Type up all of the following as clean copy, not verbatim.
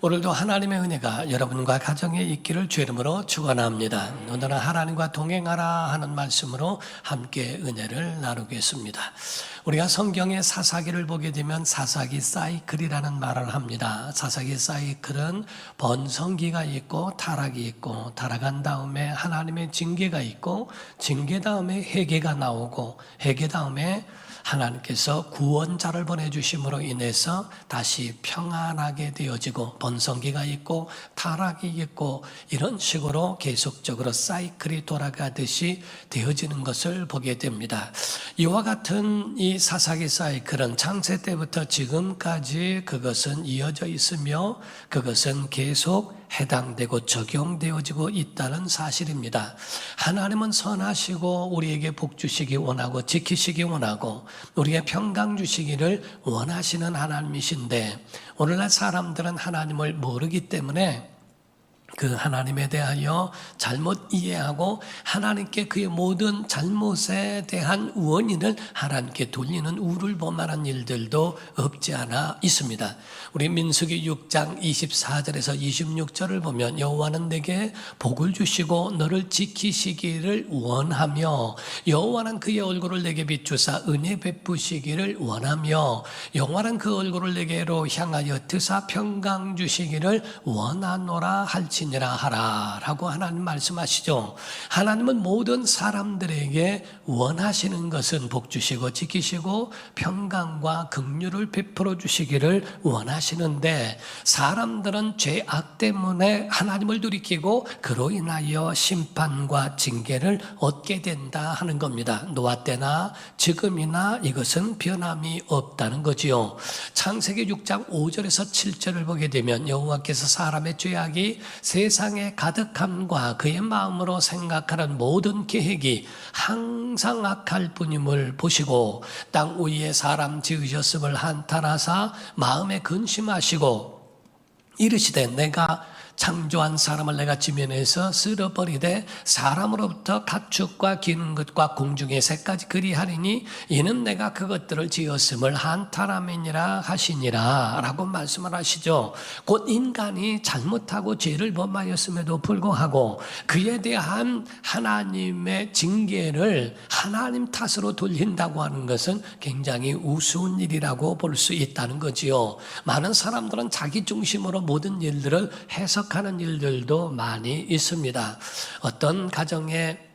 오늘도 하나님의 은혜가 여러분과 가정에 있기를 주의 이름으로 축원합니다. 오늘은 하나님과 동행하라 하는 말씀으로 함께 은혜를 나누겠습니다. 우리가 성경의 사사기를 보게 되면 사사기 사이클이라는 말을 합니다. 사사기 사이클은 번성기가 있고 타락이 있고 타락한 다음에 하나님의 징계가 있고 징계 다음에 회개가 나오고 회개 다음에 하나님께서 구원자를 보내주심으로 인해서 다시 평안하게 되어지고 번성기가 있고 타락이 있고 이런 식으로 계속적으로 사이클이 돌아가듯이 되어지는 것을 보게 됩니다. 이와 같은 이 사사기 사이클은 창세 때부터 지금까지 그것은 이어져 있으며 그것은 계속 해당되고 적용되어지고 있다는 사실입니다. 하나님은 선하시고 우리에게 복 주시기 원하고 지키시기 원하고 우리에게 평강 주시기를 원하시는 하나님이신데 오늘날 사람들은 하나님을 모르기 때문에 그 하나님에 대하여 잘못 이해하고 하나님께 그의 모든 잘못에 대한 원인을 하나님께 돌리는 우를 범하는 일들도 없지 않아 있습니다. 우리 민수기 6장 24절에서 26절을 보면 여호와는 내게 복을 주시고 너를 지키시기를 원하며 여호와는 그의 얼굴을 내게 비추사 은혜 베푸시기를 원하며 여호와는 그 얼굴을 내게로 향하여 드사 평강 주시기를 원하노라 할지니라 하라라고 하나님 말씀하시죠. 하나님은 모든 사람들에게 원하시는 것은 복 주시고 지키시고 평강과 긍휼을 베풀어 주시기를 원하시는데 사람들은 죄악 때문에 하나님을 돌이키고 그로 인하여 심판과 징계를 얻게 된다 하는 겁니다. 노아 때나 지금이나 이것은 변함이 없다는 거지요. 창세기 6장 5절에서 7절을 보게 되면 여호와께서 사람의 죄악이 세상의 가득함과 그의 마음으로 생각하는 모든 계획이 항상 악할 뿐임을 보시고 땅 위에 사람 지으셨음을 한탄하사 마음에 근심하시고 이르시되 내가 창조한 사람을 내가 지면에서 쓸어버리되 사람으로부터 가축과 기는 것과 공중의 새까지 그리하리니 이는 내가 그것들을 지었음을 한탄함이니라 하시니라 라고 말씀을 하시죠. 곧 인간이 잘못하고 죄를 범하였음에도 불구하고 그에 대한 하나님의 징계를 하나님 탓으로 돌린다고 하는 것은 굉장히 우스운 일이라고 볼 수 있다는 거지요. 많은 사람들은 자기 중심으로 모든 일들을 해석하는 일들도 많이 있습니다. 어떤 가정에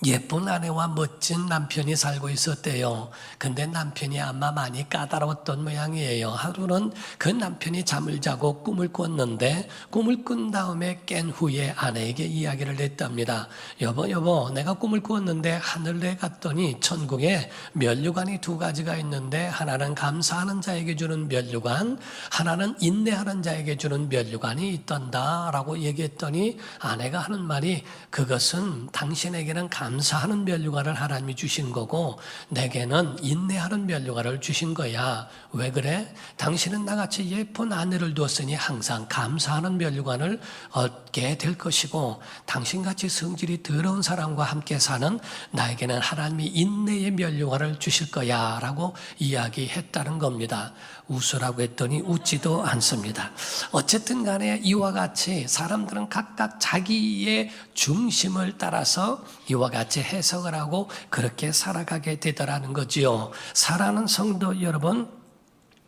예쁜 아내와 멋진 남편이 살고 있었대요. 근데 남편이 아마 많이 까다로웠던 모양이에요. 하루는 그 남편이 잠을 자고 꿈을 꿨는데 꿈을 꾼 다음에 깬 후에 아내에게 이야기를 했답니다. 여보 내가 꿈을 꾸었는데 하늘에 갔더니 천국에 면류관이 두 가지가 있는데 하나는 감사하는 자에게 주는 면류관, 하나는 인내하는 자에게 주는 면류관이 있단다 라고 얘기했더니 아내가 하는 말이 그것은 당신에게는 감사하는 면류관을 하나님이 주신 거고 내게는 인내하는 면류관을 주신 거야. 왜 그래? 당신은 나같이 예쁜 아내를 두었으니 항상 감사하는 면류관을 얻게 될 것이고 당신같이 성질이 더러운 사람과 함께 사는 나에게는 하나님이 인내의 면류관을 주실 거야 라고 이야기했다는 겁니다. 웃으라고 했더니 웃지도 않습니다. 어쨌든 간에 이와 같이 사람들은 각각 자기의 중심을 따라서 이와 같이 해석을 하고 그렇게 살아가게 되더라는 거지요. 사랑하는 성도 여러분,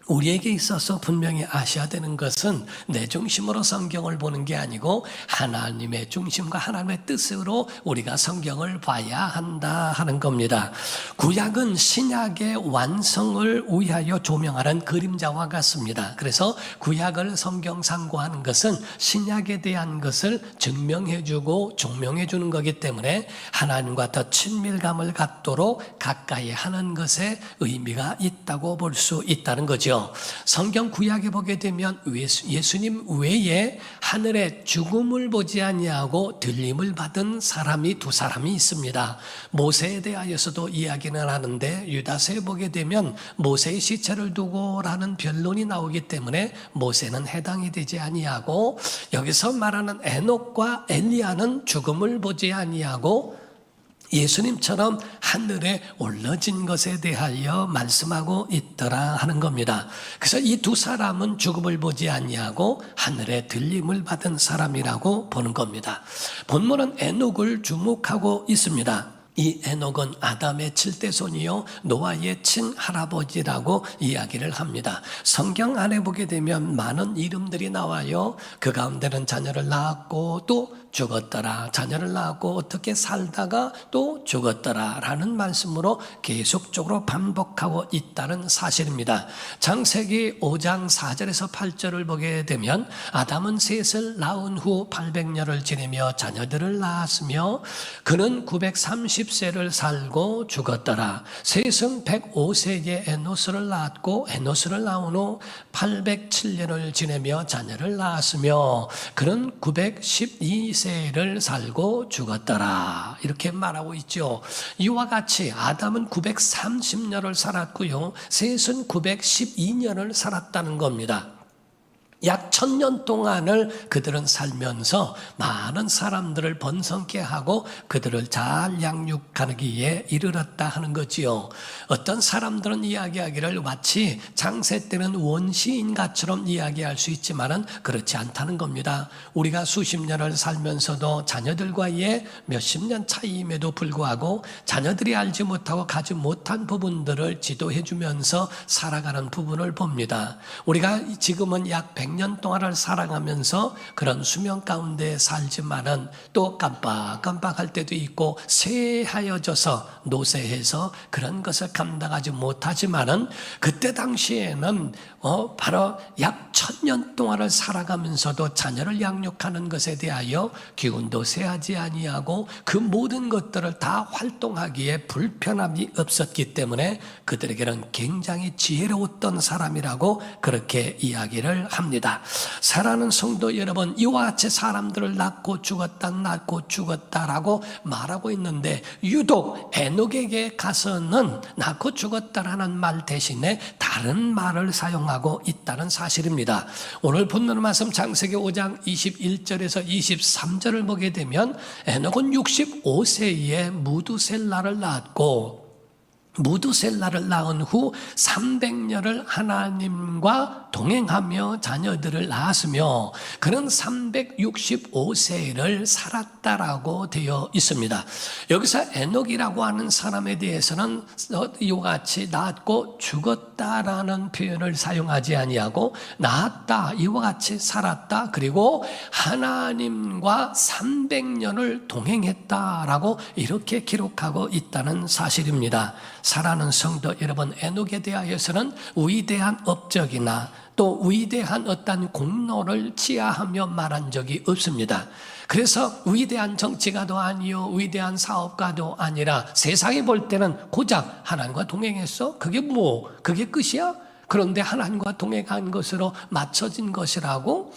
우리에게 있어서 분명히 아셔야 되는 것은 내 중심으로 성경을 보는 게 아니고 하나님의 중심과 하나님의 뜻으로 우리가 성경을 봐야 한다 하는 겁니다. 구약은 신약의 완성을 위하여 조명하는 그림자와 같습니다. 그래서 구약을 성경 상고하는 것은 신약에 대한 것을 증명해주고 조명해주는 거기 때문에 하나님과 더 친밀감을 갖도록 가까이 하는 것에 의미가 있다고 볼 수 있다는 거죠. 성경 구약에 보게 되면 예수님 외에 하늘에 죽음을 보지 아니하고 들림을 받은 사람이 두 사람이 있습니다. 모세에 대하여서도 이야기는 하는데 유다서에 보게 되면 모세의 시체를 두고라는 변론이 나오기 때문에 모세는 해당이 되지 아니하고 여기서 말하는 에녹과 엘리야는 죽음을 보지 아니하고 예수님처럼 하늘에 올라진 것에 대하여 말씀하고 있더라 하는 겁니다. 그래서 이 두 사람은 죽음을 보지 아니하고 하늘에 들림을 받은 사람이라고 보는 겁니다. 본문은 에녹을 주목하고 있습니다. 이 에녹은 아담의 7대손이요 노아의 친할아버지라고 이야기를 합니다. 성경 안에 보게 되면 많은 이름들이 나와요. 그 가운데는 자녀를 낳았고 또 죽었더라, 자녀를 낳았고 어떻게 살다가 또 죽었더라 라는 말씀으로 계속적으로 반복하고 있다는 사실입니다. 창세기 5장 4절에서 8절을 보게 되면 아담은 셋을 낳은 후 800년을 지내며 자녀들을 낳았으며 그는 930세를 살고 죽었더라. 셋은 105세에 에노스를 낳았고 에노스를 낳은 후 807년을 지내며 자녀를 낳았으며 그는 912세를 살고 죽었더라. 이렇게 말하고 있죠. 이와 같이 아담은 930년을 살았고요. 셋은 912년을 살았다는 겁니다. 약 1000년 동안을 그들은 살면서 많은 사람들을 번성케 하고 그들을 잘 양육하기에 이르렀다 하는 거지요. 어떤 사람들은 이야기하기를 마치 창세 때는 원시인가처럼 이야기할 수 있지만은 그렇지 않다는 겁니다. 우리가 수십 년을 살면서도 자녀들과의 몇십 년 차이임에도 불구하고 자녀들이 알지 못하고 가지 못한 부분들을 지도해 주면서 살아가는 부분을 봅니다. 우리가 지금은 약 100년 동안을 살아가면서 그런 수명 가운데 살지만은 또 깜빡깜빡할 때도 있고 쇠하여져서 노쇠해서 그런 것을 감당하지 못하지만은 그때 당시에는 바로 약 1000년 동안을 살아가면서도 자녀를 양육하는 것에 대하여 기운도 쇠하지 아니하고 그 모든 것들을 다 활동하기에 불편함이 없었기 때문에 그들에게는 굉장히 지혜로웠던 사람이라고 그렇게 이야기를 합니다. 사랑하는 성도 여러분, 이와 같이 사람들을 낳고 죽었다라고 말하고 있는데 유독 에녹에게 가서는 낳고 죽었다라는 말 대신에 다른 말을 사용하고 있다는 사실입니다. 오늘 본문 말씀 창세기 5장 21절에서 23절을 보게 되면 에녹은 65세에 무두셀라를 낳았고 무두셀라를 낳은 후 300년을 하나님과 동행하며 자녀들을 낳았으며 그는 365세를 살았다라고 되어 있습니다. 여기서 에녹이라고 하는 사람에 대해서는 이와 같이 낳았고 죽었다라는 표현을 사용하지 아니하고 낳았다, 이와 같이 살았다, 그리고 하나님과 300년을 동행했다라고 이렇게 기록하고 있다는 사실입니다. 사랑하는 성도 여러분, 에녹에 대하여서는 위대한 업적이나 또 위대한 어떤 공로를 치하하며 말한 적이 없습니다. 그래서 위대한 정치가도 아니요 위대한 사업가도 아니라 세상이 볼 때는 고작 하나님과 동행했어? 그게 그게 끝이야? 그런데 하나님과 동행한 것으로 맞춰진 것이라고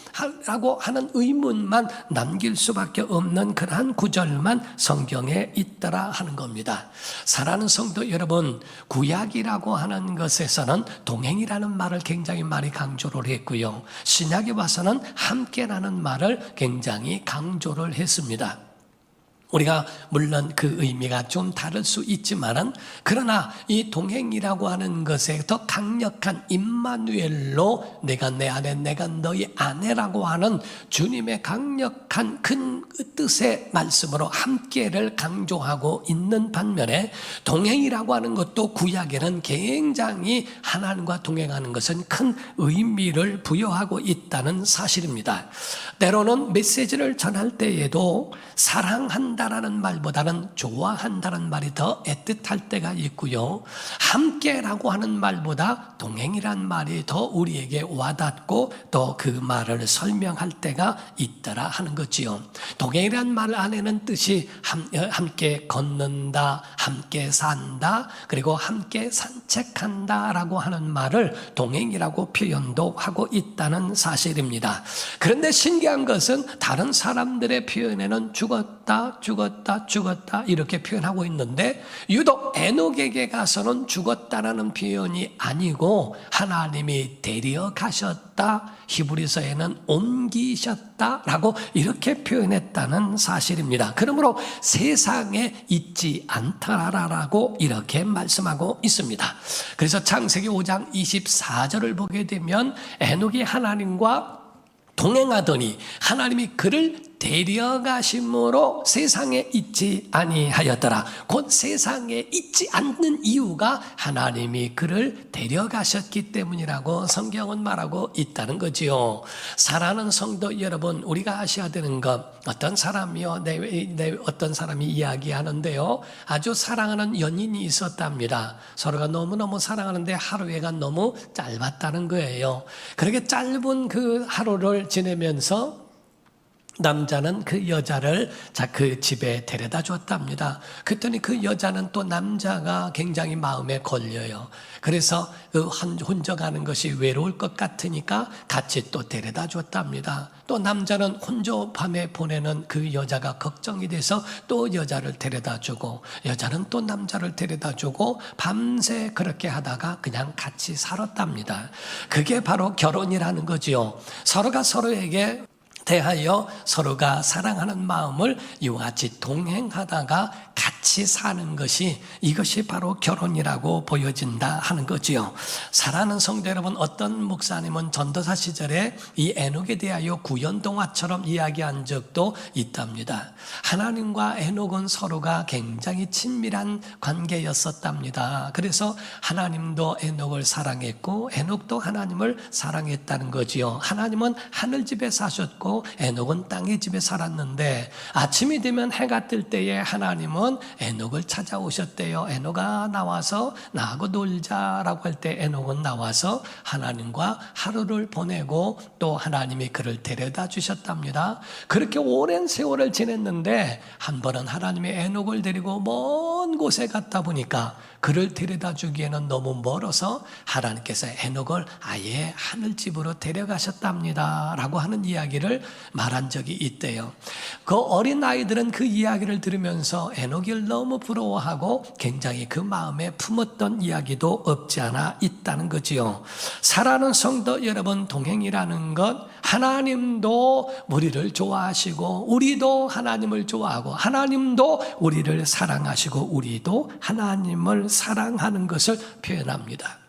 하는 의문만 남길 수밖에 없는 그러한 구절만 성경에 있더라 하는 겁니다. 사랑하는 성도 여러분, 구약이라고 하는 것에서는 동행이라는 말을 굉장히 많이 강조를 했고요. 신약에 와서는 함께라는 말을 굉장히 강조를 했습니다. 우리가 물론 그 의미가 좀 다를 수 있지만은 그러나 이 동행이라고 하는 것에 더 강력한 임마누엘로 내가 내 안에 내가 너희 안에라고 하는 주님의 강력한 큰 뜻의 말씀으로 함께를 강조하고 있는 반면에 동행이라고 하는 것도 구약에는 굉장히 하나님과 동행하는 것은 큰 의미를 부여하고 있다는 사실입니다. 때로는 메시지를 전할 때에도 사랑한다라는 말보다는 좋아한다는 말이 더 애틋할 때가 있고요. 함께라고 하는 말보다 동행이란 말이 더 우리에게 와닿고 또 그 말을 설명할 때가 있더라 하는 거지요. 동행이란 말 안에는 뜻이 함께 걷는다, 함께 산다, 그리고 함께 산책한다라고 하는 말을 동행이라고 표현도 하고 있다는 사실입니다. 그런데 신기한 것은 다른 사람들의 표현에는 죽었다 죽었다 이렇게 표현하고 있는데, 유독 에녹에게 가서는 죽었다라는 표현이 아니고 하나님이 데려가셨다, 히브리서에는 옮기셨다라고 이렇게 표현했다는 사실입니다. 그러므로 세상에 있지 않다라고 이렇게 말씀하고 있습니다. 그래서 창세기 5장 24절을 보게 되면 에녹이 하나님과 동행하더니 하나님이 그를 데려가심으로 세상에 있지 아니하였더라. 곧 세상에 있지 않는 이유가 하나님이 그를 데려가셨기 때문이라고 성경은 말하고 있다는 거지요. 사랑하는 성도 여러분, 우리가 아셔야 되는 것, 어떤 사람이요, 어떤 사람이 이야기하는데요, 아주 사랑하는 연인이 있었답니다. 서로가 너무너무 사랑하는데 하루가 너무 짧았다는 거예요. 그렇게 짧은 그 하루를 지내면서 남자는 그 여자를 그 집에 데려다 줬답니다. 그랬더니 그 여자는 또 남자가 굉장히 마음에 걸려요. 그래서 혼자 가는 것이 외로울 것 같으니까 같이 또 데려다 줬답니다. 또 남자는 혼자 밤에 보내는 그 여자가 걱정이 돼서 또 여자를 데려다 주고, 여자는 또 남자를 데려다 주고, 밤새 그렇게 하다가 그냥 같이 살았답니다. 그게 바로 결혼이라는 거지요. 서로가 서로에게 대하여 서로가 사랑하는 마음을 이와 같이 동행하다가 같이 사는 것이, 이것이 바로 결혼이라고 보여진다 하는 거지요. 사랑하는 성도 여러분, 어떤 목사님은 전도사 시절에 이 에녹에 대하여 구연동화처럼 이야기한 적도 있답니다. 하나님과 에녹은 서로가 굉장히 친밀한 관계였었답니다. 그래서 하나님도 에녹을 사랑했고 에녹도 하나님을 사랑했다는 거지요. 하나님은 하늘집에 사셨고 에녹은 땅의 집에 살았는데, 아침이 되면 해가 뜰 때에 하나님은 에녹을 찾아오셨대요. 에녹아 나와서 나하고 놀자라고 할 때 에녹은 나와서 하나님과 하루를 보내고 또 하나님이 그를 데려다 주셨답니다. 그렇게 오랜 세월을 지냈는데 한 번은 하나님이 에녹을 데리고 먼 곳에 갔다 보니까 그를 데려다 주기에는 너무 멀어서 하나님께서 에녹을 아예 하늘집으로 데려가셨답니다 라고 하는 이야기를 말한 적이 있대요. 그 어린 아이들은 그 이야기를 들으면서 에녹을 너무 부러워하고 굉장히 그 마음에 품었던 이야기도 없지 않아 있다는 거지요. 사랑하는 성도 여러분, 동행이라는 것, 하나님도 우리를 좋아하시고 우리도 하나님을 좋아하고 하나님도 우리를 사랑하시고 우리도 하나님을 사랑하는 것을 표현합니다.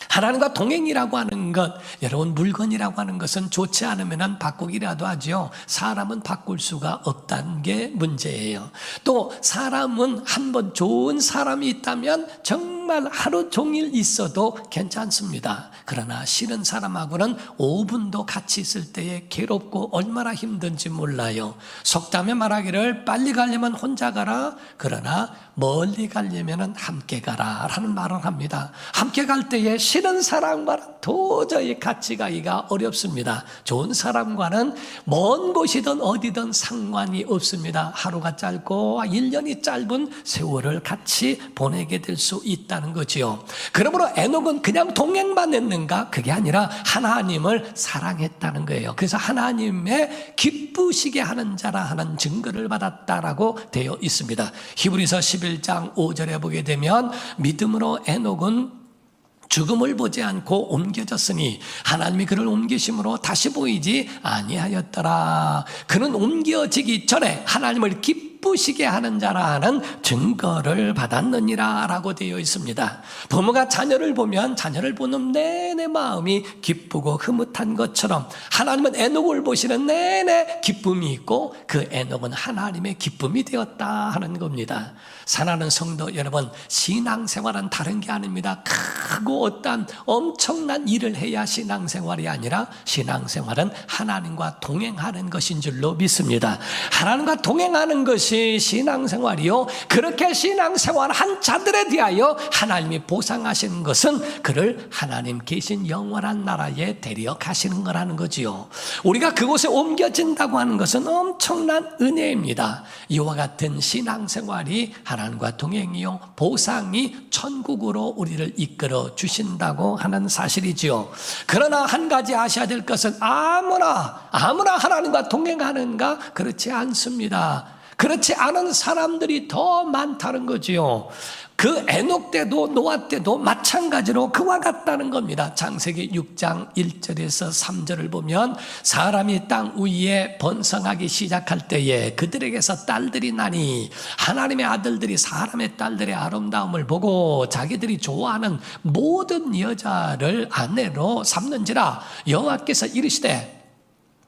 하나님과 동행이라고 하는 것, 여러분, 물건이라고 하는 것은 좋지 않으면 바꾸기라도 하죠. 사람은 바꿀 수가 없다는 게 문제예요. 또 사람은 한번 좋은 사람이 있다면 정말 하루 종일 있어도 괜찮습니다. 그러나 싫은 사람하고는 5분도 같이 있을 때에 괴롭고 얼마나 힘든지 몰라요. 속담에 말하기를 빨리 가려면 혼자 가라, 그러나 멀리 가려면 함께 가라 라는 말을 합니다. 함께 갈 때에 싫은 사람과는 도저히 같이 가기가 어렵습니다. 좋은 사람과는 먼 곳이든 어디든 상관이 없습니다. 하루가 짧고 1년이 짧은 세월을 같이 보내게 될 수 있다는 거지요. 그러므로 에녹은 그냥 동행만 했는가? 그게 아니라 하나님을 사랑했다는 거예요. 그래서 하나님의 기쁘시게 하는 자라 하는 증거를 받았다라고 되어 있습니다. 히브리서 11장 5절에 보게 되면 믿음으로 에녹은 죽음을 보지 않고 옮겨졌으니 하나님이 그를 옮기심으로 다시 보이지 아니하였더라. 그는 옮겨지기 전에 하나님을 기쁘시게 하는 자라는 증거를 받았느니라 라고 되어 있습니다. 부모가 자녀를 보면 자녀를 보는 내내 마음이 기쁘고 흐뭇한 것처럼 하나님은 에녹을 보시는 내내 기쁨이 있고 그 에녹은 하나님의 기쁨이 되었다 하는 겁니다. 사랑하는 성도 여러분, 신앙생활은 다른 게 아닙니다. 크고 어떤 엄청난 일을 해야 신앙생활이 아니라 신앙생활은 하나님과 동행하는 것인 줄로 믿습니다. 하나님과 동행하는 것이 신앙생활이요, 그렇게 신앙생활한 자들에 대하여 하나님이 보상하시는 것은 그를 하나님 계신 영원한 나라에 데려가시는 거라는 거지요. 우리가 그곳에 옮겨진다고 하는 것은 엄청난 은혜입니다. 이와 같은 신앙생활이 하나님과 동행이요, 보상이 천국으로 우리를 이끌어 주신다고 하는 사실이지요. 그러나 한 가지 아셔야 될 것은 아무나 하나님과 동행하는가? 그렇지 않습니다. 그렇지 않은 사람들이 더 많다는 거지요. 그 에녹 때도 노아 때도 마찬가지로 그와 같다는 겁니다. 창세기 6장 1절에서 3절을 보면 사람이 땅 위에 번성하기 시작할 때에 그들에게서 딸들이 나니 하나님의 아들들이 사람의 딸들의 아름다움을 보고 자기들이 좋아하는 모든 여자를 아내로 삼는지라. 여호와께서 이르시되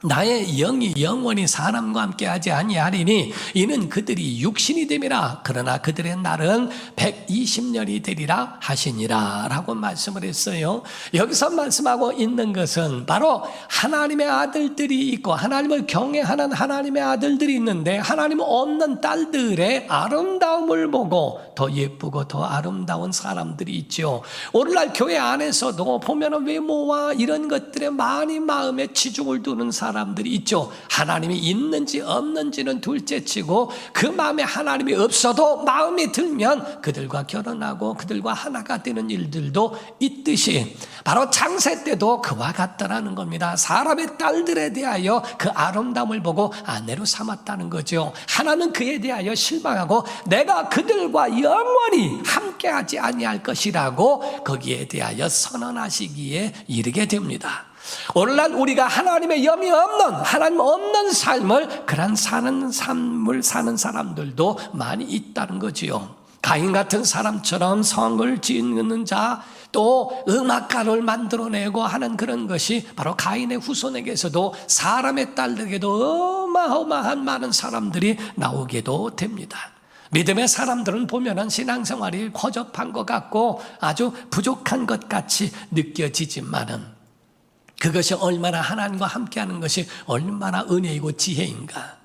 나의 영이 영원히 사람과 함께하지 아니하리니 이는 그들이 육신이 됨이라. 그러나 그들의 날은 120년이 되리라 하시니라 라고 말씀을 했어요. 여기서 말씀하고 있는 것은 바로 하나님의 아들들이 있고 하나님을 경외하는 하나님의 아들들이 있는데 하나님 없는 딸들의 아름다움을 보고 더 예쁘고 더 아름다운 사람들이 있죠. 오늘날 교회 안에서도 보면 외모와 이런 것들에 많이 마음에 치중을 두는 사람들이 있죠. 하나님이 있는지 없는지는 둘째치고 그 마음에 하나님이 없어도 마음이 들면 그들과 결혼하고 그들과 하나가 되는 일들도 있듯이 바로 창세 때도 그와 같다라는 겁니다. 사람의 딸들에 대하여 그 아름다움을 보고 아내로 삼았다는 거죠. 하나는 그에 대하여 실망하고 내가 그들과 영원히 함께하지 아니할 것이라고 거기에 대하여 선언하시기에 이르게 됩니다. 오늘날 우리가 하나님의 영이 없는 하나님 없는 삶을 그런 삶을 사는 사람들도 많이 있다는 거지요. 가인 같은 사람처럼 성을 짓는 자, 또 음악가를 만들어내고 하는 그런 것이 바로 가인의 후손에게서도 사람의 딸에게도 어마어마한 많은 사람들이 나오게도 됩니다. 믿음의 사람들은 보면은 신앙생활이 허접한 것 같고 아주 부족한 것 같이 느껴지지만은 그것이 얼마나 하나님과 함께하는 것이 얼마나 은혜이고 지혜인가.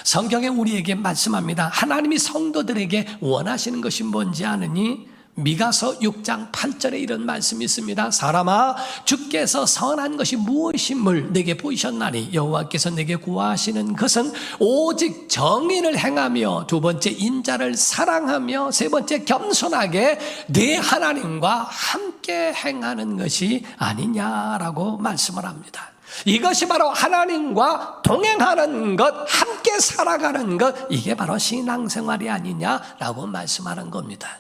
성경에 우리에게 말씀합니다. 하나님이 성도들에게 원하시는 것이 뭔지 아느니? 미가서 6장 8절에 이런 말씀이 있습니다. 사람아, 주께서 선한 것이 무엇임을 내게 보이셨나니 여호와께서 내게 구하시는 것은 오직 정의를 행하며 두 번째 인자를 사랑하며 세 번째 겸손하게 내 하나님과 함께 행하는 것이 아니냐라고 말씀을 합니다. 이것이 바로 하나님과 동행하는 것, 함께 살아가는 것, 이게 바로 신앙생활이 아니냐라고 말씀하는 겁니다.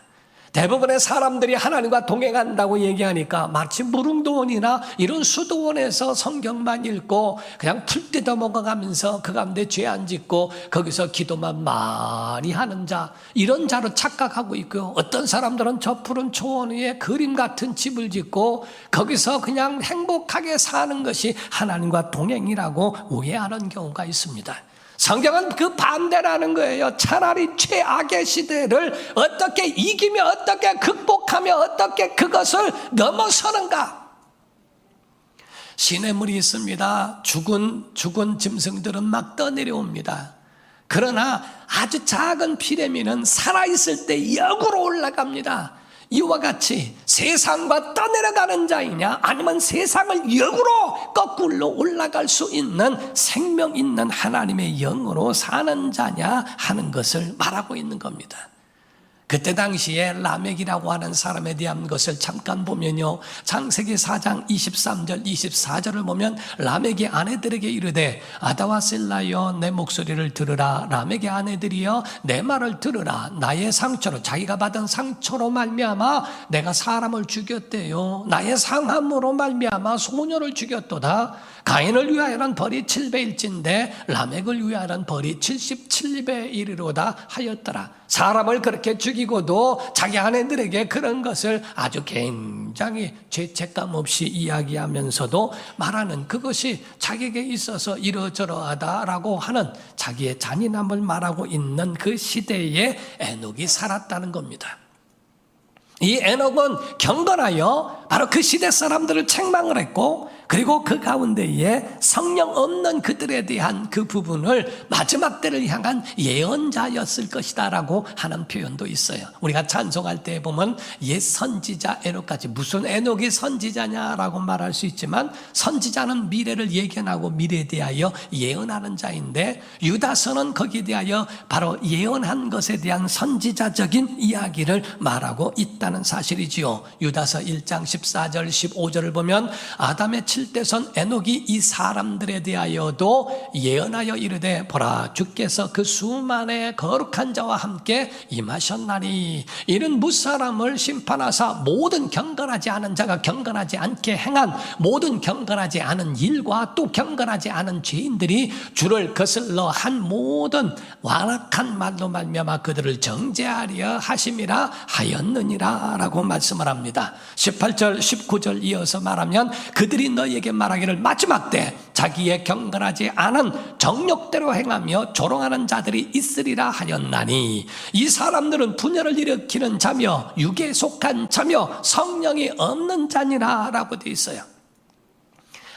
대부분의 사람들이 하나님과 동행한다고 얘기하니까 마치 무릉도원이나 이런 수도원에서 성경만 읽고 그냥 풀 뜯어 먹어가면서 그 가운데 죄 안 짓고 거기서 기도만 많이 하는 자, 이런 자로 착각하고 있고요. 어떤 사람들은 저 푸른 초원 위에 그림 같은 집을 짓고 거기서 그냥 행복하게 사는 것이 하나님과 동행이라고 오해하는 경우가 있습니다. 성경은 그 반대라는 거예요. 차라리 최악의 시대를 어떻게 이기며 어떻게 극복하며 어떻게 그것을 넘어서는가. 시냇물이 있습니다. 죽은 짐승들은 막 떠내려옵니다. 그러나 아주 작은 피레미는 살아있을 때 역으로 올라갑니다. 이와 같이 세상과 떠내려가는 자이냐 아니면 세상을 역으로 거꾸로 올라갈 수 있는 생명 있는 하나님의 영으로 사는 자냐 하는 것을 말하고 있는 겁니다. 그때 당시에 라멕이라고 하는 사람에 대한 것을 잠깐 보면요, 창세기 4장 23절 24절을 보면 라멕의 아내들에게 이르되 아다와 실라여 내 목소리를 들으라. 라멕의 아내들이여 내 말을 들으라. 나의 상처로, 자기가 받은 상처로 말미암아 내가 사람을 죽였대요. 나의 상함으로 말미암아 소녀를 죽였도다. 가인을 위하여는 벌이 7배일진데 라멕을 위하여는 벌이 77배 이르로다 하였더라. 사람을 그렇게 죽이고도 자기 아내들에게 그런 것을 아주 굉장히 죄책감 없이 이야기하면서도 말하는 그것이 자기에게 있어서 이러저러하다라고 하는 자기의 잔인함을 말하고 있는 그 시대에 에녹이 살았다는 겁니다. 이 에녹은 경건하여 바로 그 시대 사람들을 책망을 했고, 그리고 그 가운데에 성령 없는 그들에 대한 그 부분을 마지막 때를 향한 예언자였을 것이다 라고 하는 표현도 있어요. 우리가 찬송할 때 보면 옛 선지자 에녹까지, 무슨 에녹이 선지자냐라고 말할 수 있지만 선지자는 미래를 예견하고 미래에 대하여 예언하는 자인데, 유다서는 거기에 대하여 바로 예언한 것에 대한 선지자적인 이야기를 말하고 있다는 사실이지요. 유다서 1장 14절 15절을 보면 아담의 70대선 에녹이 이 사람들에 대하여도 예언하여 이르되 보라 주께서 그 수만의 거룩한 자와 함께 임하셨나니 이는 무사람을 심판하사 모든 경건하지 않은 자가 경건하지 않게 행한 모든 경건하지 않은 일과 또 경건하지 않은 죄인들이 주를 거슬러 한 모든 완악한 말로 말미암아 그들을 정죄하려 하심이라 하였느니라 라고 말씀을 합니다. 18절 19절 이어서 말하면 그들이 너희에게 말하기를 마지막 때 자기의 경건하지 않은 정욕대로 행하며 조롱하는 자들이 있으리라 하였나니 이 사람들은 분열을 일으키는 자며 육에 속한 자며 성령이 없는 자니라 라고 되어 있어요.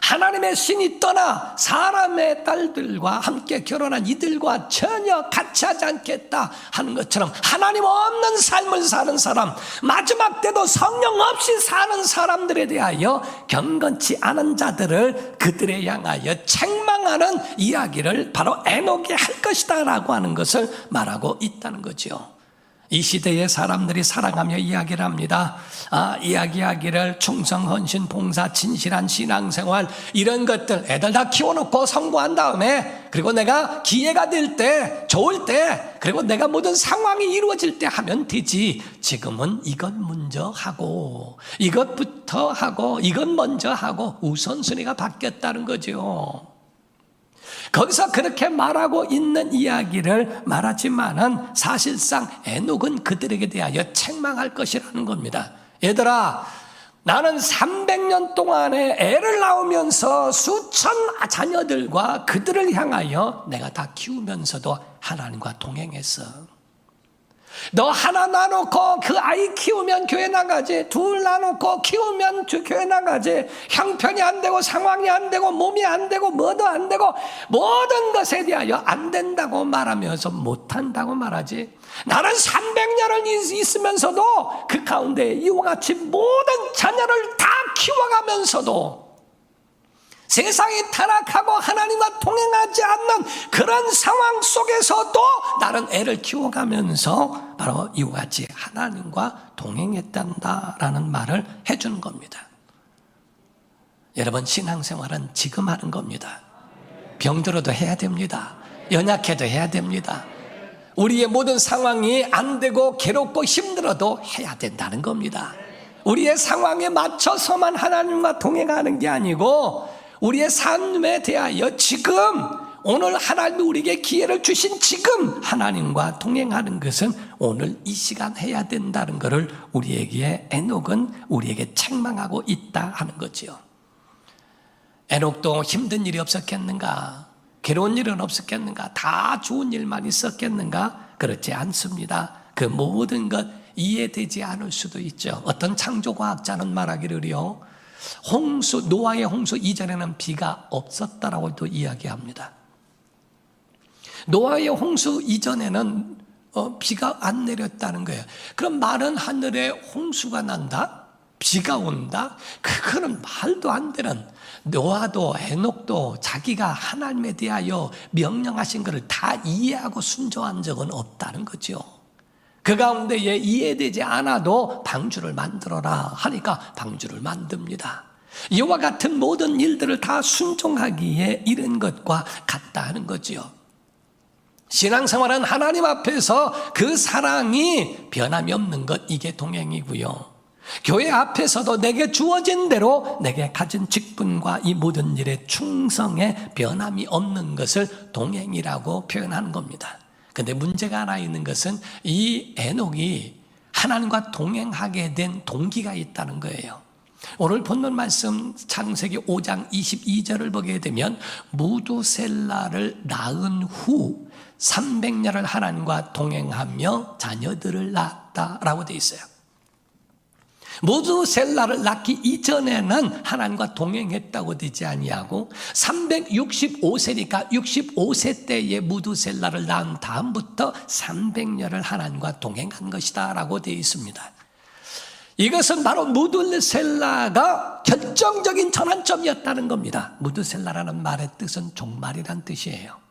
하나님의 신이 떠나 사람의 딸들과 함께 결혼한 이들과 전혀 같이 하지 않겠다 하는 것처럼 하나님 없는 삶을 사는 사람, 마지막 때도 성령 없이 사는 사람들에 대하여 경건치 않은 자들을 그들에 향하여 책망하는 이야기를 바로 에녹이 할 것이다 라고 하는 것을 말하고 있다는 거죠. 이 시대의 사람들이 살아가며 이야기를 합니다. 이야기하기를 충성, 헌신, 봉사, 진실한 신앙생활 이런 것들 애들 다 키워놓고 성공한 다음에 그리고 내가 기회가 될 때, 좋을 때 그리고 내가 모든 상황이 이루어질 때 하면 되지. 지금은 이것 먼저 하고 이것부터 하고 이것 먼저 하고 우선순위가 바뀌었다는 거죠. 거기서 그렇게 말하고 있는 이야기를 말하지만은 사실상 에녹은 그들에게 대하여 책망할 것이라는 겁니다. 얘들아, 나는 300년 동안에 애를 낳으면서 수천 자녀들과 그들을 향하여 내가 다 키우면서도 하나님과 동행했어. 너 하나 나놓고 그 아이 키우면 교회 나가지, 둘 나놓고 키우면 교회 나가지, 형편이 안 되고 상황이 안 되고 몸이 안 되고 뭐도 안 되고 모든 것에 대하여 안 된다고 말하면서 못한다고 말하지. 나는 300년을 있으면서도 그 가운데 이와 같이 모든 자녀를 다 키워가면서도 세상이 타락하고 하나님과 동행하지 않는 그런 상황 속에서도 나는 애를 키워가면서 바로 이와 같이 하나님과 동행했단다라는 말을 해주는 겁니다. 여러분, 신앙생활은 지금 하는 겁니다. 병들어도 해야 됩니다. 연약해도 해야 됩니다. 우리의 모든 상황이 안 되고 괴롭고 힘들어도 해야 된다는 겁니다. 우리의 상황에 맞춰서만 하나님과 동행하는 게 아니고 우리의 삶에 대하여 지금 오늘 하나님이 우리에게 기회를 주신 지금 하나님과 동행하는 것은 오늘 이 시간 해야 된다는 것을 우리에게 에녹은 우리에게 책망하고 있다 하는 거지요. 에녹도 힘든 일이 없었겠는가? 괴로운 일은 없었겠는가? 다 좋은 일만 있었겠는가? 그렇지 않습니다. 그 모든 것 이해되지 않을 수도 있죠. 어떤 창조과학자는 말하기를요, 노아의 홍수 이전에는 비가 없었다라고 또 이야기합니다. 노아의 홍수 이전에는 비가 안 내렸다는 거예요. 그럼 마른 하늘에 홍수가 난다? 비가 온다? 그거는 말도 안 되는, 노아도 에녹도 자기가 하나님에 대하여 명령하신 것을 다 이해하고 순종한 적은 없다는 거죠. 그 가운데에 이해되지 않아도 방주를 만들어라 하니까 방주를 만듭니다. 이와 같은 모든 일들을 다 순종하기에 이른 것과 같다는 거지요. 신앙생활은 하나님 앞에서 그 사랑이 변함이 없는 것, 이게 동행이고요. 교회 앞에서도 내게 주어진 대로 내게 가진 직분과 이 모든 일에 충성에 변함이 없는 것을 동행이라고 표현하는 겁니다. 근데 문제가 하나 있는 것은 이 에녹이 하나님과 동행하게 된 동기가 있다는 거예요. 오늘 본문 말씀 창세기 5장 22절을 보게 되면 무두셀라를 낳은 후 300년을 하나님과 동행하며 자녀들을 낳았다라고 되어 있어요. 무두셀라를 낳기 이전에는 하나님과 동행했다고 되지 아니하고 365세니까 65세 때에 무두셀라를 낳은 다음부터 300년을 하나님과 동행한 것이다 라고 되어 있습니다. 이것은 바로 무두셀라가 결정적인 전환점이었다는 겁니다. 무두셀라라는 말의 뜻은 종말이란 뜻이에요.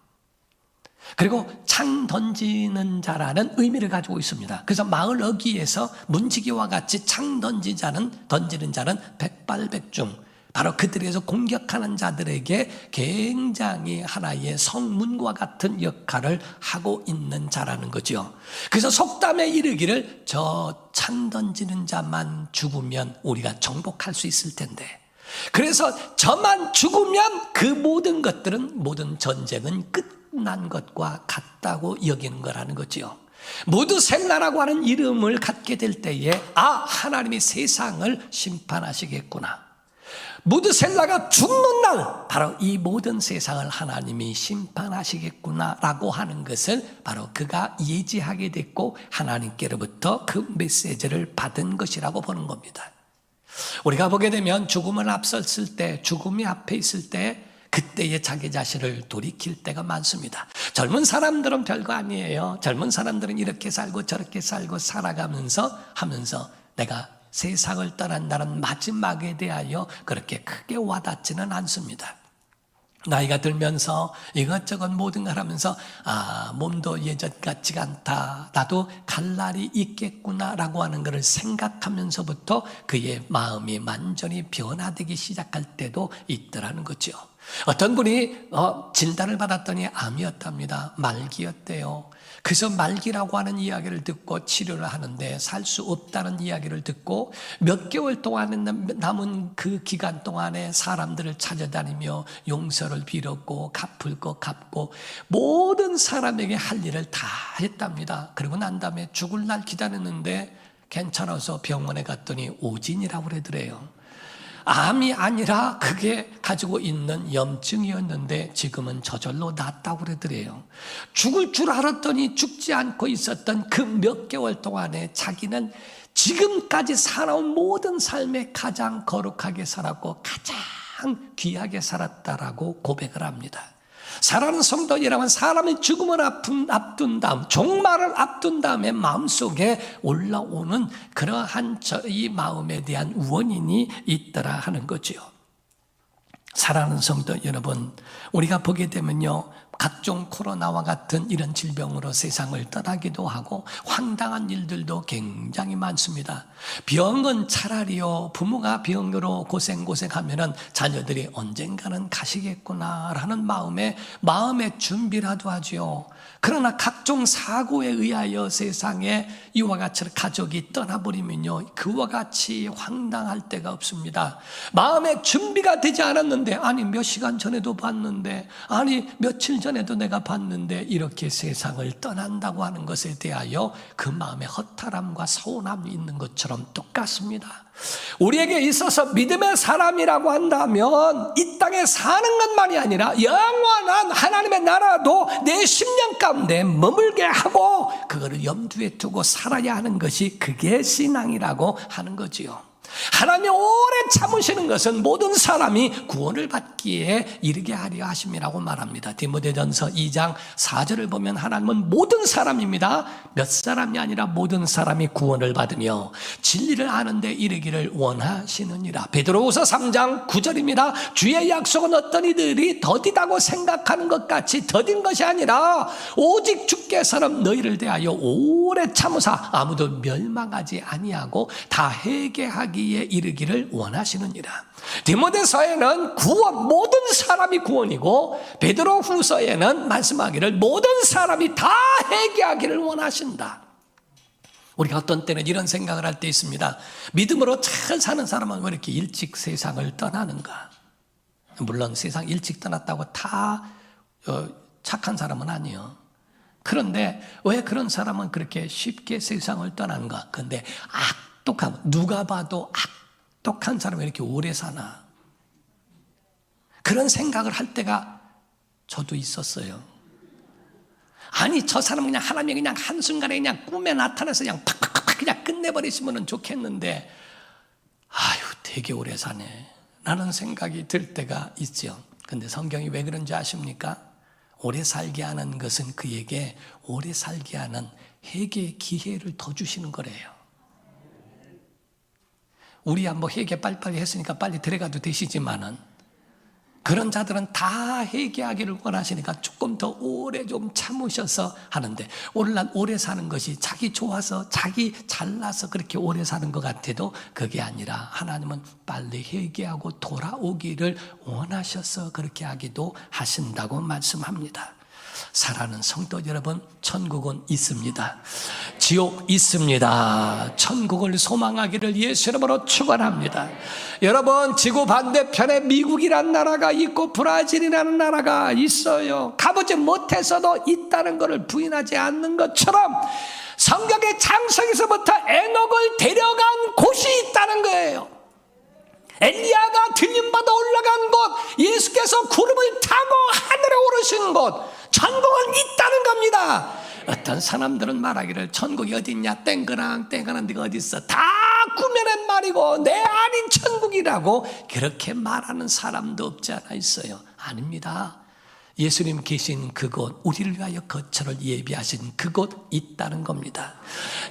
그리고 창 던지는 자라는 의미를 가지고 있습니다. 그래서 마을 어귀에서 문지기와 같이 창 던지는 자는 백발백중, 바로 그들에서 공격하는 자들에게 굉장히 하나의 성문과 같은 역할을 하고 있는 자라는 거죠. 그래서 속담에 이르기를 저 찬 던지는 자만 죽으면 우리가 정복할 수 있을 텐데, 그래서 저만 죽으면 그 모든 것들은, 모든 전쟁은 끝난 것과 같다고 여기는 거라는 거죠. 무드셀라라고 하는 이름을 갖게 될 때에 하나님이 세상을 심판하시겠구나, 무드셀라가 죽는 날 바로 이 모든 세상을 하나님이 심판하시겠구나 라고 하는 것을 바로 그가 예지하게 됐고 하나님께로부터 그 메시지를 받은 것이라고 보는 겁니다. 우리가 보게 되면 죽음을 앞섰을 때, 죽음이 앞에 있을 때 그때의 자기 자신을 돌이킬 때가 많습니다. 젊은 사람들은 별거 아니에요. 젊은 사람들은 이렇게 살고 저렇게 살고 살아가면서 하면서 내가 세상을 떠난다는 마지막에 대하여 그렇게 크게 와닿지는 않습니다. 나이가 들면서 이것저것 모든 걸 하면서 몸도 예전 같지가 않다, 나도 갈 날이 있겠구나 라고 하는 것을 생각하면서부터 그의 마음이 완전히 변화되기 시작할 때도 있더라는 거죠. 어떤 분이 진단을 받았더니 암이었답니다. 말기였대요. 그래서 말기라고 하는 이야기를 듣고 치료를 하는데 살 수 없다는 이야기를 듣고 몇 개월 동안에 남은 그 기간 동안에 사람들을 찾아다니며 용서를 빌었고 갚을 거 갚고 모든 사람에게 할 일을 다 했답니다. 그리고 난 다음에 죽을 날 기다렸는데 괜찮아서 병원에 갔더니 오진이라고 그러더래요. 암이 아니라 그게 가지고 있는 염증이었는데 지금은 저절로 낫다고 그러더래요. 죽을 줄 알았더니 죽지 않고 있었던 그 몇 개월 동안에 자기는 지금까지 살아온 모든 삶에 가장 거룩하게 살았고 가장 귀하게 살았다라고 고백을 합니다. 사랑하는 성도 여러분, 사람이 죽음을 앞둔 다음, 종말을 앞둔 다음에 마음속에 올라오는 그러한 이 마음에 대한 원인이 있더라 하는 거죠. 사랑하는 성도 여러분, 우리가 보게 되면요, 각종 코로나와 같은 이런 질병으로 세상을 떠나기도 하고 황당한 일들도 굉장히 많습니다. 병은 차라리요, 부모가 병으로 고생하면은 자녀들이 언젠가는 가시겠구나라는 마음의 준비라도 하죠. 그러나 각종 사고에 의하여 세상에 이와 같이 가족이 떠나버리면요, 그와 같이 황당할 데가 없습니다. 마음의 준비가 되지 않았는데, 아니 몇 시간 전에도 봤는데, 아니 며칠 전에도 내가 봤는데 이렇게 세상을 떠난다고 하는 것에 대하여 그 마음에 허탈함과 서운함이 있는 것처럼 똑같습니다. 우리에게 있어서 믿음의 사람이라고 한다면 이 땅에 사는 것만이 아니라 영원한 하나님의 나라도 내 심령 가운데 머물게 하고 그거를 염두에 두고 살아야 하는 것이 그게 신앙이라고 하는 거지요. 하나님이 오래 참으시는 것은 모든 사람이 구원을 받기에 이르게 하려 하심이라고 말합니다. 디모데전서 2장 4절을 보면 하나님은 모든 사람입니다. 몇 사람이 아니라 모든 사람이 구원을 받으며 진리를 아는 데 이르기를 원하시느니라. 베드로후서 3장 9절입니다. 주의 약속은 어떤 이들이 더디다고 생각하는 것 같이 더딘 것이 아니라 오직 주께서는 너희를 대하여 오래 참으사 아무도 멸망하지 아니하고 다 회개하기에 이르기를 원하시느니라. 디모데서에는 구원, 모든 사람이 구원이고 베드로후서에는 말씀하기를 모든 사람이 다 회개하기를 원하신다. 우리가 어떤 때는 이런 생각을 할 때 있습니다. 믿음으로 잘 사는 사람은 왜 이렇게 일찍 세상을 떠나는가? 물론 세상 일찍 떠났다고 다 착한 사람은 아니에요. 그런데 왜 그런 사람은 그렇게 쉽게 세상을 떠나는가? 그런데 누가 봐도 악독한 사람이 이렇게 오래 사나? 그런 생각을 할 때가 저도 있었어요. 아니 저 사람은 그냥 하나님이 그냥 한순간에 그냥 꿈에 나타나서 그냥 팍팍팍 그냥 끝내버리시면 좋겠는데 아유 되게 오래 사네 라는 생각이 들 때가 있죠. 근데 성경이 왜 그런지 아십니까? 오래 살게 하는 것은 그에게 오래 살게 하는 회개의 기회를 더 주시는 거래요. 우리야 뭐 회개 빨리빨리 했으니까 빨리 들어가도 되시지만은 그런 자들은 다 회개하기를 원하시니까 조금 더 오래 좀 참으셔서 하는데, 오늘날 오래 사는 것이 자기 좋아서 자기 잘나서 그렇게 오래 사는 것 같아도 그게 아니라 하나님은 빨리 회개하고 돌아오기를 원하셔서 그렇게 하기도 하신다고 말씀합니다. 사랑하는 성도 여러분, 천국은 있습니다. 지옥 있습니다. 천국을 소망하기를 예수 이름으로 축원합니다. 여러분, 지구 반대편에 미국이라는 나라가 있고 브라질이라는 나라가 있어요. 가보지 못해서도 있다는 것을 부인하지 않는 것처럼 성경의 창세기서부터 에녹을 데려간 곳이 있다는 거예요. 엘리야가 들림받아 올라간 곳, 예수께서 구름을 타고 하늘에 오르신 곳, 천국은 있다는 겁니다. 어떤 사람들은 말하기를 천국이 어디 있냐, 땡그랑 땡그란 데가 어디 있어, 다 꾸며낸 말이고 내 아닌 천국이라고 그렇게 말하는 사람도 없지 않아 있어요. 아닙니다. 예수님 계신 그곳, 우리를 위하여 거처를 예비하신 그곳 있다는 겁니다.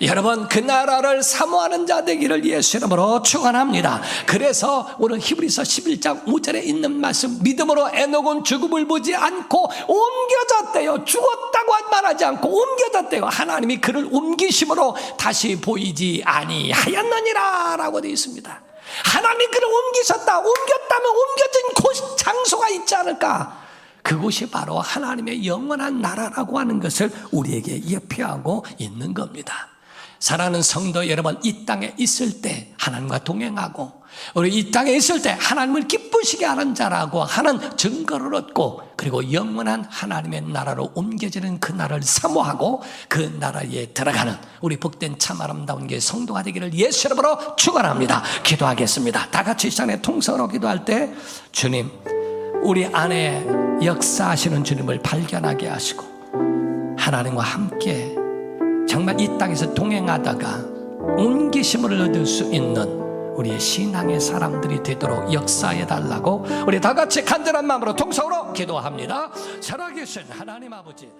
여러분, 그 나라를 사모하는 자 되기를 예수 이름으로 축원합니다. 그래서 오늘 히브리서 11장 5절에 있는 말씀, 믿음으로 에녹은 죽음을 보지 않고 옮겨졌대요. 죽었다고 말하지 않고 옮겨졌대요. 하나님이 그를 옮기심으로 다시 보이지 아니하였느니라 라고 되어 있습니다. 하나님이 그를 옮기셨다. 옮겼다면 옮겨진 곳, 장소가 있지 않을까? 그곳이 바로 하나님의 영원한 나라라고 하는 것을 우리에게 예표하고 있는 겁니다. 사랑하는 성도 여러분, 이 땅에 있을 때 하나님과 동행하고, 우리 이 땅에 있을 때 하나님을 기쁘시게 하는 자라고 하는 증거를 얻고, 그리고 영원한 하나님의 나라로 옮겨지는 그 나라를 사모하고 그 나라에 들어가는 우리 복된 참 아름다운 게 성도가 되기를 예수 이름으로 축원합니다. 기도하겠습니다. 다 같이 이 시간에 통성으로 기도할 때, 주님, 우리 안에 역사하시는 주님을 발견하게 하시고 하나님과 함께 정말 이 땅에서 동행하다가 옮기심을 얻을 수 있는 우리의 신앙의 사람들이 되도록 역사해 달라고 우리 다 같이 간절한 마음으로 통성으로 기도합니다. 살아계신 하나님 아버지,